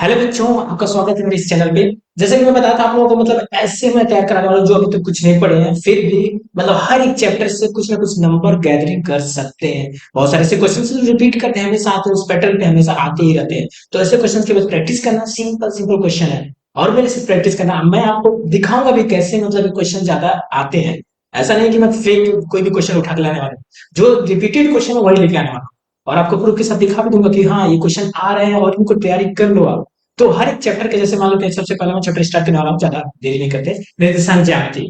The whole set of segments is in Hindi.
हेलो बच्चों, आपका स्वागत है मेरे इस चैनल पे। जैसे कि मैं बताया था आप लोगों को, ऐसे मैं तैयार कराने वाला हूं जो अभी तक कुछ नहीं पढ़े हैं, फिर भी हर एक चैप्टर से कुछ ना कुछ नंबर गैदरिंग कर सकते हैं। बहुत सारे ऐसे क्वेश्चन रिपीट करते हैं हमेशा, आते हैं उस पैटर्न पे, हमेशा आते ही रहते हैं। तो ऐसे क्वेश्चन के बस प्रैक्टिस करना, सिंपल सिंपल क्वेश्चन है और मेरे से प्रैक्टिस करना। मैं आपको दिखाऊंगा भी कैसे क्वेश्चन ज्यादा आते हैं। ऐसा नहीं कि मैं फेक कोई भी क्वेश्चन उठा के लाने वाला हूं। जो रिपीटेड क्वेश्चन है वही लेके आने वाला हूं और आपको प्रूफ के साथ दिखा भी दूंगा कि हाँ, ये क्वेश्चन आ रहे हैं और इनको तैयारी कर लो आप। तो हर एक चैप्टर के जैसे मान लो कि सबसे पहले मैं चैप्टर स्टार्ट करने वाला हूँ, ज्यादा देरी नहीं करते। निर्देशांक ज्यामिति,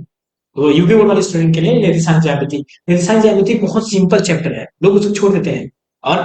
वो यूपी बोर्ड वाले स्टूडेंट के लिए निर्देशांक ज्यामिति। निर्देशांक ज्यामिति बहुत सिंपल चैप्टर है, लोग उसको छोड़ देते हैं और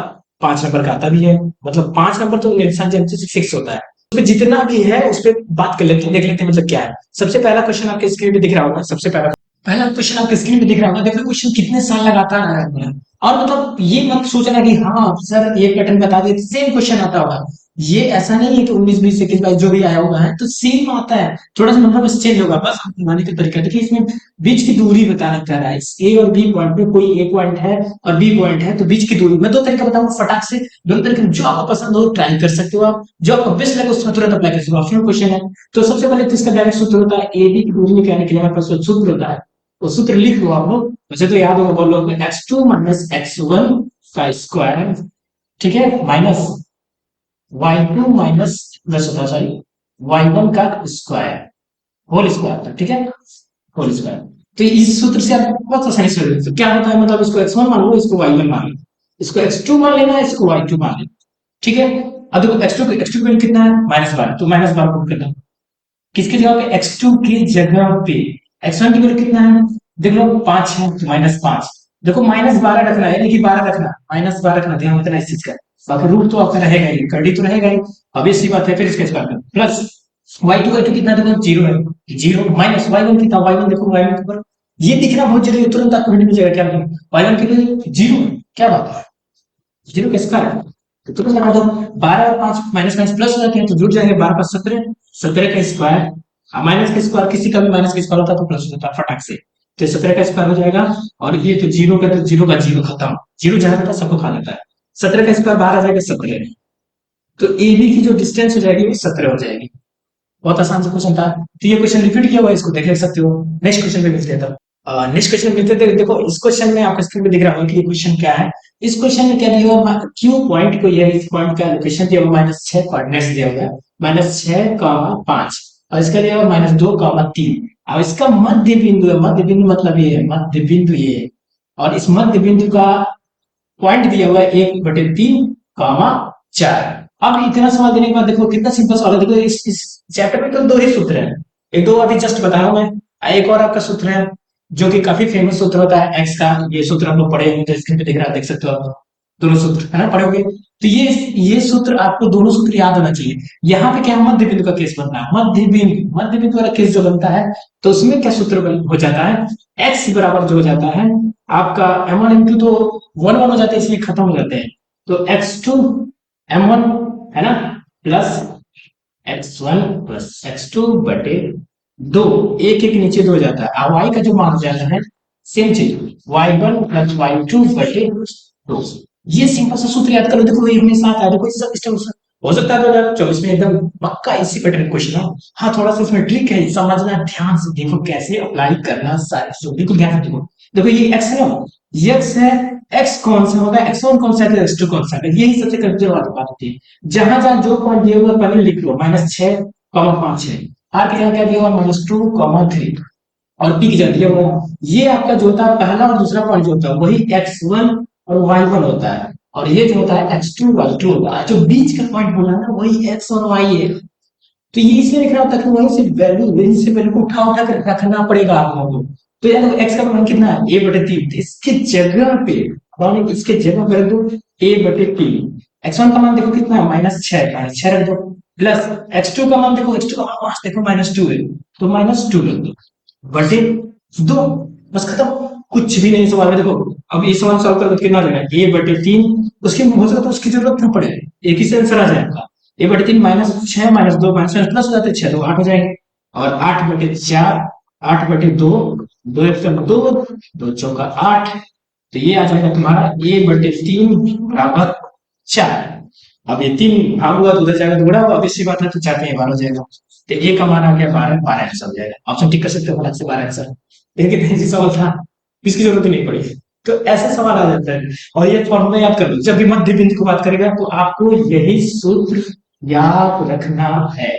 5 नंबर का आता भी है। 5 नंबर तो निर्देशांक ज्यामिति से फिक्स होता है। उसमें जितना भी है उस पर बात कर लेते हैं, देख लेते हैं क्या है। सबसे पहला क्वेश्चन आपके स्क्रीन पे दिख रहा होगा। सबसे पहला पहला क्वेश्चन आपके स्क्रीन पे दिख रहा होगा। देखो क्वेश्चन कितने साल लगातार आ रहा है। और ये मत सोचना कि हाँ सर ये पैटर्न बता दिए सेम क्वेश्चन आता होगा। ये ऐसा नहीं है कि 19 20 21 22 जो भी आया होगा है तो सेम आता है, थोड़ा सा नंबर बस चेंज होगा, बस बनाने का तरीका। देखिए इसमें बीच की दूरी बताना चाह रहा है। इस ए और बी पॉइंट में कोई ए पॉइंट है और बी पॉइंट है, तो बीच की दूरी मैं दो तरीका बताऊंगा फटाक से। दोनों तरीके जो आपको पसंद हो ट्राई कर सकते हो आप, जो आपको बेस्ट लगे उसमें तुरंत अप्लाई कर सकते हो। ऑप्शनल क्वेश्चन है। तो सबसे पहले तो इसका डायरेक्ट सूत्र होता है, ए बी की दूरी निकालने के लिए हमारे पास सूत्र होता है। वो सूत्र लिख लो आप लोग, वैसे तो याद होगा, बोलो x2 माइनस x1 का स्क्वायर, ठीक है, minus y2 minus sorry y1 का स्क्वायर, होल स्क्वायर, ठीक है, होल स्क्वायर। तो इस सूत्र से आप बहुत आसानी से लिख सकते हो। क्या होता है, इसको x1 मान लो, इसको y1 मान लो, इसको x2 मान लेना, इसको y2 मान लेना, ठीक है। अब देखो x2 का कितना है, -12, तो -12 पुट कर दो। किसकी जगह पे, x2 की जगह पे x1 की वैल्यू कितना है, देख लो 5 है तो -5। देखो -12 रखना है, नहीं 12 रखना, -12 रखना, ध्यान रखना इस चीज का। बाकी रूट तो आपका रहेगा ही, कर्डी तो रहेगा ही। अब इसी बात है, फिर इसके स्क्वायर कर प्लस y2 कितना, देखो 0 है, 0 माइनस y1 कितना, y1 देखो y1 के ऊपर ये दिखना बहुत जरूरी है, तुरंत आपको हिंट मिल जाएगा क्या y1 के लिए 0 है, क्या बात है, 0 का स्क्वायर। तो तुरंत लगा दो, 12 और 5 माइनस प्लस हो जाते हैं तो जुड़ जाएंगे, 12 5 17, 17 का स्क्वायर। माइनस का स्क्वायर, किसी का भी माइनस का स्क्वायर होता है तो प्लस हो जाता है फटाक से। तो 17 का स्क्वायर हो जाएगा। और ये तो 0 का, तो 0 का 0 खत्म, 0 जहां रहता है सबको खा लेता है। 17 का स्क्वायर बाहर आ जाएगा 17, तो ए बी की जो डिस्टेंस हो जाएगी वो 17 हो जाएगी। बहुत आसान से क्वेश्चन था। तो ये क्वेश्चन रिपीट किया हुआ है, इसको देख सकते हो। नेक्स्ट क्वेश्चन पे मिलते हैं तब। नेक्स्ट क्वेश्चन मिलते थे। देखो इस क्वेश्चन में आपको स्क्रीन पे दिख रहा होगा कि ये क्वेश्चन क्या है। इस क्वेश्चन में क्या दिया हुआ, क्यू पॉइंट को, ये इस पॉइंट का लोकेशन दिया हुआ -6 कोऑर्डिनेट्स दिया हुआ है, -6, 5, और इसका दिया हुआ -2, 3। अब इसका मध्य बिंदु है, मध्य बिंदु मतलब ये है, मध्य बिंदु ये है। और इस मध्य बिंदु का पॉइंट दिया हुआ है 1/3, 4। अब इतना सवाल देने के बाद देखो कितना सिंपल सवाल है। देखो इस चैप्टर में तो दो ही सूत्र हैं, एक दो अभी जस्ट बताया मैं। एक और आपका सूत्र है जो कि काफी फेमस सूत्र होता है एक्स का। ये सूत्र हम लोग पढ़े होंगे, तो स्क्रीन पे दिख रहा है, देख सकते हो आप दोनों सूत्र है ना, पढ़े होंगे। तो ये सूत्र आपको दोनों सूत्र याद होना चाहिए। यहाँ पे क्या मध्य बिंदु का केस बनना है, मध्य बिंदु वाला केस जो बनता है तो उसमें क्या सूत्र हो जाता है, एक्स बराबर जो हो जाता है आपका m1 तो 1 1 हो जाते हैं, इसलिए खत्म हो जाते हैं। तो x2 m1 है ना, प्लस x1 प्लस x2/2, एक एक नीचे 2 जाता है। अब y का जो मान हो जाता है सेम चीज, y1 प्लस y2/2। ये सिंपल सा सूत्र याद करो। देखो ये हमेशा आता है, देखो इस सिस्टम हो सकता है 2024 में एकदम पक्का इसी पैटर्न क्वेश्चन हो। हाँ थोड़ा सा इसमें ट्रिक है, समझना ध्यान से, देखो कैसे अप्लाई करना सारे चीजों, बिल्कुल ध्यान से देखो। देखो ये x है ना, ये x है, x कौन सा होगा, x1 कौन सा है, x2 कौन सा है, यही सबसे कंफ्यूजन वाली बात होती है। जहां जहां जो पॉइंट दिया हुआ पहले लिख लो, -6, 5 है, r की जगह क्या दिया हुआ, -2, 3, और p की जगह दिया हुआ। ये आपका जो होता है पहला और दूसरा पॉइंट जो होता है वही x1 और y1 होता है, और ये जो होता है x2 y2 होता है। जो बीच का पॉइंट बोला ना वही x और y है। तो ये इसलिए लिख रहा होता है कि वहीं से वैल्यू, वहीं से वैल्यू को उठा उठा कर रखना पड़ेगा आप लोगों को। तो यार x का मान कितना है, a/3, इसके जगह पे इसके जगह पे रख दो a/3। x1 का मान देखो कितना है, -6 रख दो, प्लस x2 का मान देखो, x2 का मान देखो -2 है, तो -2 रख दो, बटे 2, बस खत्म। कुछ भी नहीं सवाल में। देखो अब ये सवाल सॉल्व करोगे तो कितना आ जाएगा, a/3, उसकी हो सकता है उसकी जरूरत ना पड़े, एक ही से आंसर आ जाए आपका। a/3 -6 -2 प्लस हो जाते हैं 6, तो 8 हो जाएंगे। और 8/4, 8/2, 2 1 2, 2 चौका 8, तो ये आ जाएगा तुम्हारा a/3 बराबर 4। अब ये 3 भाग हुआ तो उधर जाएगा तो बड़ा हुआ, ऑब्वियस सी बात है, तो 4 पे 12 हो जाएगा। तो ए का मान आ गया 12, 12 आंसर हो जाएगा। ऑप्शन टिक कर सकते हो, अलग से 12 आंसर। देखिए कितना इजी सवाल था, इसकी जरूरत ही नहीं पड़ी। तो ऐसे सवाल आ जाता है। और ये फॉर्मूला याद कर लो, जब भी मध्य बिंदु की बात करेगा तो आपको यही सूत्र याद रखना है।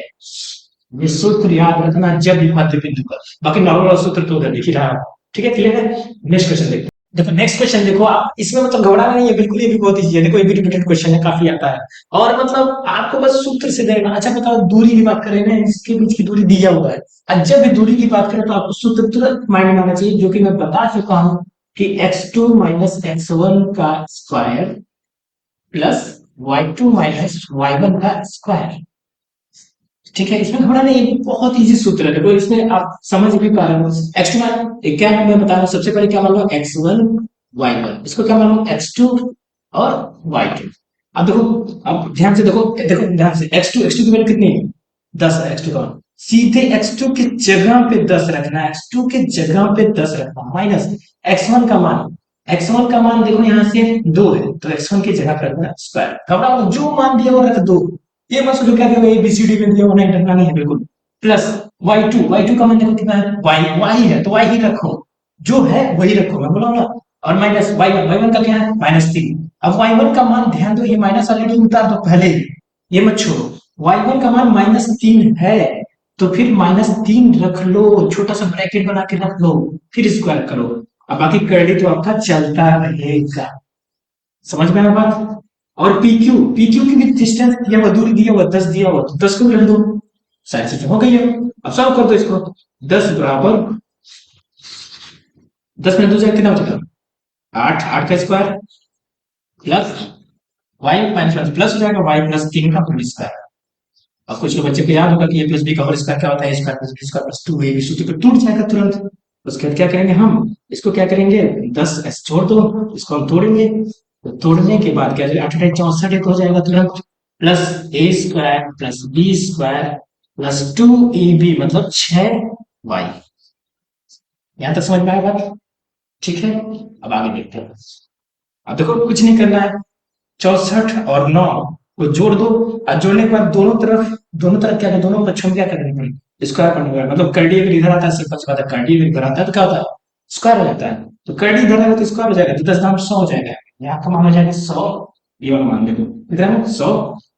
ये सूत्र याद रखना जब भी मध्य बिंदु का, बाकी नॉर्मल सूत्र तो उधर दिख ही रहा है। ठीक है, क्लियर है। नेक्स्ट क्वेश्चन देखते हैं। देखो नेक्स्ट क्वेश्चन देखो, आप इसमें मतलब घबराना नहीं है बिल्कुल, ये भी बहुत इजी है। देखो ये भी रिपीटेड क्वेश्चन है, काफी आता है। और मतलब आपको बस सूत्र से देना। अच्छा बताओ, दूरी की बात करें ना, इसके बीच की दूरी दिया हुआ है। और जब भी दूरी की बात करें तो आपको सूत्र तुरंत माइंड में आना चाहिए, जो कि मैं बता चुका हूं कि x2 माइनस x1 का square plus y2 minus y1 का स्क्वायर। ठीक है, इसमें घबराना नहीं, ये बहुत इजी सूत्र है। देखो इसमें आप समझ भी पा रहे हो। x2 मान क्या मैं बता रहा हूँ, सबसे पहले क्या मान लो x1 y1, इसको क्या मान लो x2 और y2। अब देखो, अब ध्यान से देखो, देखो ध्यान से, x2 की वैल्यू कितनी है, 10 है। x2 का मान सीधे x2 की जगह पे 10 रखना है, x2 की जगह पे 10 रखना, माइनस x1 का मान। x1 का मान देखो यहाँ से 2 है, तो x1 की जगह पे रखना स्क्वायर। घबराओ, जो मान दिया वो रख दो। ये मत सोचो क्या ए बी सी डी में दिया होना इंटरना नहीं है, बिल्कुल। प्लस y2 का मान देखो कितना है, y है तो y ही रखो, जो है वही रखो, मैं बोला ना। और माइनस y1 का क्या है, -3। अब y1 का मान ध्यान दो, ये माइनस ऑलरेडी उतार दो पहले ही, ये मत छोड़ो। y1 का मान -3 है, तो फिर -3 रख लो, छोटा सा ब्रैकेट बना के रख लो, फिर स्क्वायर करो। अब बाकी क्रेडिट तो आपका चलता रहेगा। समझ में आया बात। और पीक्यू की भी डिस्टेंस दिया हुआ, दूरी दिया हुआ 10 दिया हुआ, तो 10 को रख दो, साइड से हो गई है। अब सॉल्व कर दो इसको। 10 बराबर 10 में 2 जाए कितना बचेगा, 8, 8 का square plus Y minus plus हो जाएगा, वाई प्लस 3 का होल स्क्वायर। अब कुछ बच्चे को याद होगा कि ए प्लस बी का होल स्क्वायर क्या होता है, A square plus B square plus 2 A B सूत्र पर टूट जाएगा तुरंत। उसके बाद क्या करेंगे हम, इसको क्या करेंगे, 10 ऐसे छोड़ दो, इसको हम तोड़ेंगे। तो तोड़ने के बाद क्या, 8 8 64 एक हो जाएगा तुरंत, plus A square plus B square plus 2 A B मतलब 6 वाई। यहां तक समझ में आया बात। ठीक है, अब आगे देखते हैं। अब देखो कुछ नहीं करना है, 64 और 9 को जोड़ दो। और जोड़ने के बाद दोनों तरफ क्या, दोनों पक्षों में क्या करना है, स्क्वायर करना होगा। मतलब कर्डी अगर इधर आता है, सिर्फ बात है, कर्डी अगर इधर आता है तो क्या होता है, स्क्वायर हो जाता है। तो कर्डी इधर आएगा तो स्क्वायर हो जाएगा, तो 10 दाम 100 हो जाएगा। यहाँ का मान हो जाएगा 100, ये वाला मान देखो कितना है 100।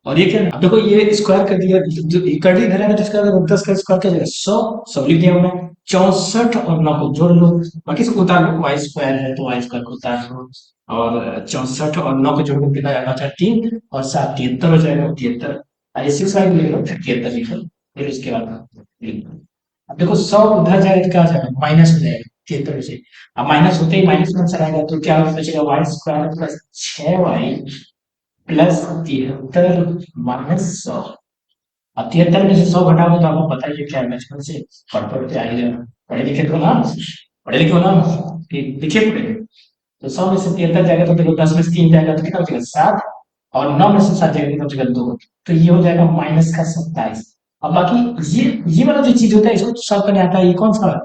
और ये क्या है, अब देखो ये स्क्वायर कर दिया, जो कर्डी इधर आएगा तो इसका 10 का स्क्वायर क्या जाएगा 100, 100 लिख दिया हमने। 64 और 9 को जोड़ लो, बाकी इसको उतार लो, वाई स्क्वायर है तो वाई स्क्वायर को उतार लो। और 64 और 9 को जोड़ के कितना आएगा, 3 और 7 73 हो जाएगा, 73। ऐसी साइड ले लो, 73 लिख लो, फिर उसके बाद लिख लो। अब देखो 100 उधर जाएगा तो क्या हो जाएगा, माइनस हो जाएगा 73 से। अब माइनस होते ही माइनस में आंसर आएगा, तो क्या बचेगा, Y square plus 6y plus 73 minus 100। अब 73 में से 100 घटा दो तो आपको पता ही है क्या है, बचपन से पढ़ते आ ही रहे हो। पढ़े लिखे तो ना, पढ़े लिखे हो ना, कि लिखे पढ़े। तो 100 में से 73 जाएगा तो देखो 10 में से 3 जाएगा तो कितना बचेगा 7, और 9 में से 7 जाएगा कितना बचेगा 2, तो ये हो जाएगा माइनस का 27। अब बाकी ये वाला जो चीज होता है इसको सॉल्व करने आता है, ये कौन सा,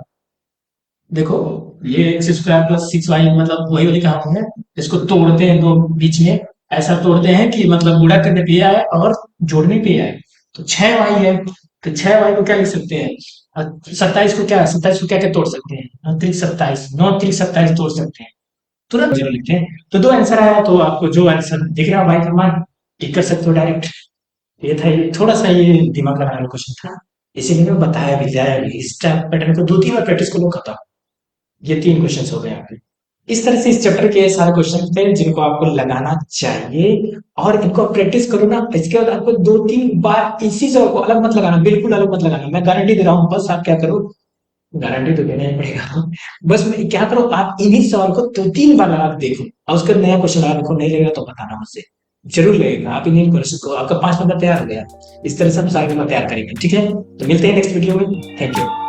देखो ये एक्स स्क्वायर प्लस 6y मतलब वही वाली कहानी है। इसको तोड़ते हैं दो बीच में, ऐसा तोड़ते हैं कि मतलब गुणा करने पे आए और जोड़ने पे आए। तो 6y है, तो 6y को क्या लिख सकते हैं, 27 को क्या, 27 को क्या क्या तोड़ सकते हैं, 9 त्रिक 27, 9 त्रिक 27 तोड़ सकते हैं, तुरंत जीरो लिखते हैं। तो 2 आंसर आया, तो आपको जो आंसर दिख रहा है भाई का मान टिक कर सकते हो डायरेक्ट। ये था, ये थोड़ा सा ये दिमाग लगाने वाला क्वेश्चन था, इसीलिए मैं बताया भी जाया भी। इस टाइप पैटर्न को 2 3 बार प्रैक्टिस करो, खत्म। ये 3 क्वेश्चन हो गए आपके। इस तरह से इस चैप्टर के सारे क्वेश्चन थे जिनको आपको लगाना चाहिए, और इनको प्रैक्टिस करो ना। इसके बाद आपको 2 3 बार इसी सवाल को अलग मत लगाना, बिल्कुल अलग मत लगाना, मैं गारंटी दे रहा हूँ। बस आप क्या करो, गारंटी तो देना ही पड़ेगा। बस मैं क्या करो, आप इन्हीं सवाल को 2 3 बार लगा के देखो, और उसका नया क्वेश्चन लगा देखो, नहीं लगेगा तो बताना मुझसे, जरूर लगेगा। आप इन्हीं क्वेश्चन को, आपका 5 नंबर तैयार हो गया। इस तरह से हम सारे नंबर तैयार करेंगे, ठीक है। तो मिलते हैं नेक्स्ट वीडियो में, थैंक यू।